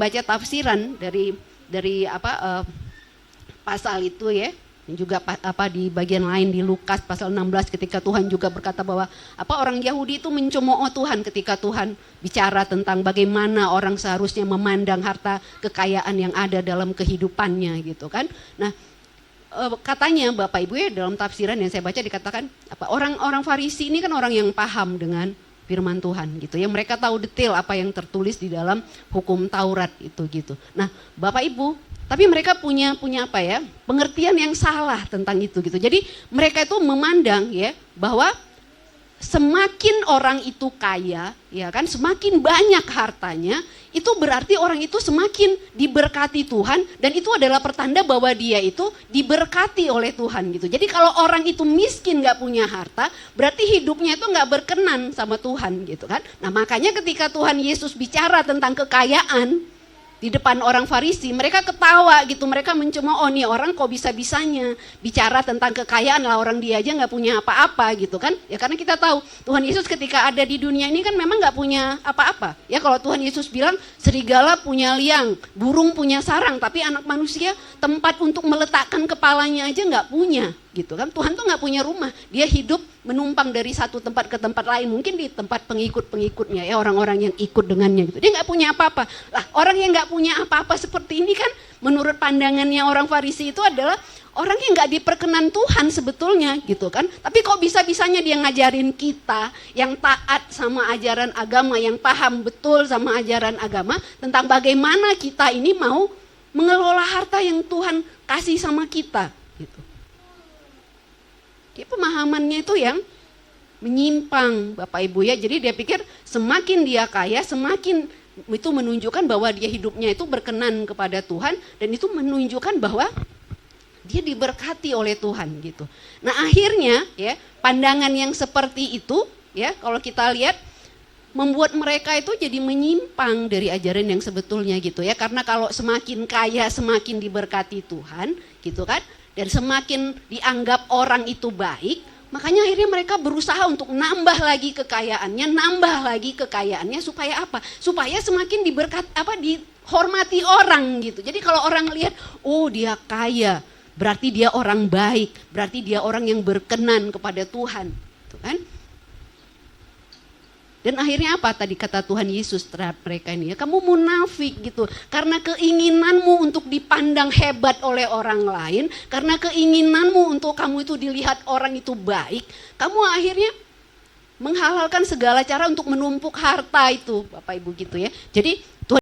baca tafsiran dari pasal itu ya, dan juga di bagian lain di Lukas pasal 16 ketika Tuhan juga berkata bahwa orang Yahudi itu mencemooh Tuhan ketika Tuhan bicara tentang bagaimana orang seharusnya memandang harta kekayaan yang ada dalam kehidupannya gitu kan. Nah, katanya Bapak Ibu ya, dalam tafsiran yang saya baca dikatakan orang-orang Farisi ini kan orang yang paham dengan firman Tuhan gitu ya, mereka tahu detail apa yang tertulis di dalam hukum Taurat itu gitu. Nah, Bapak Ibu, tapi mereka punya pengertian yang salah tentang itu gitu. Jadi mereka itu memandang ya bahwa semakin orang itu kaya, ya kan, semakin banyak hartanya, itu berarti orang itu semakin diberkati Tuhan, dan itu adalah pertanda bahwa dia itu diberkati oleh Tuhan gitu. Jadi kalau orang itu miskin gak punya harta, berarti hidupnya itu gak berkenan sama Tuhan gitu kan. Nah, makanya ketika Tuhan Yesus bicara tentang kekayaan di depan orang Farisi, mereka ketawa gitu, mereka mencemooh, nih orang kok bisa-bisanya bicara tentang kekayaan lah, orang dia aja gak punya apa-apa gitu kan. Ya karena kita tahu Tuhan Yesus ketika ada di dunia ini kan memang gak punya apa-apa. Ya kalau Tuhan Yesus bilang serigala punya liang, burung punya sarang, tapi anak manusia tempat untuk meletakkan kepalanya aja gak punya gitu kan. Tuhan tuh gak punya rumah, dia hidup menumpang dari satu tempat ke tempat lain, mungkin di tempat pengikut-pengikutnya ya, orang-orang yang ikut dengannya gitu. Dia gak punya apa-apa. Lah orang yang gak punya apa-apa seperti ini kan menurut pandangannya orang Farisi itu adalah orang yang gak diperkenan Tuhan sebetulnya gitu kan. Tapi kok bisa-bisanya dia ngajarin kita yang taat sama ajaran agama, yang paham betul sama ajaran agama tentang bagaimana kita ini mau mengelola harta yang Tuhan kasih sama kita gitu. Dia pemahamannya itu yang menyimpang Bapak Ibu ya. Jadi dia pikir semakin dia kaya, semakin itu menunjukkan bahwa dia hidupnya itu berkenan kepada Tuhan, dan itu menunjukkan bahwa dia diberkati oleh Tuhan gitu. Nah, akhirnya ya pandangan yang seperti itu ya, kalau kita lihat membuat mereka itu jadi menyimpang dari ajaran yang sebetulnya gitu ya. Karena kalau semakin kaya semakin diberkati Tuhan gitu kan, dan semakin dianggap orang itu baik, makanya akhirnya mereka berusaha untuk nambah lagi kekayaannya supaya apa? Supaya semakin dihormati orang gitu. Jadi kalau orang lihat, oh dia kaya, berarti dia orang baik, berarti dia orang yang berkenan kepada Tuhan, gitu kan? Dan akhirnya apa tadi kata Tuhan Yesus terhadap mereka ini ya, kamu munafik gitu, karena keinginanmu untuk dipandang hebat oleh orang lain, karena keinginanmu untuk kamu itu dilihat orang itu baik, kamu akhirnya menghalalkan segala cara untuk menumpuk harta itu Bapak Ibu gitu ya. Jadi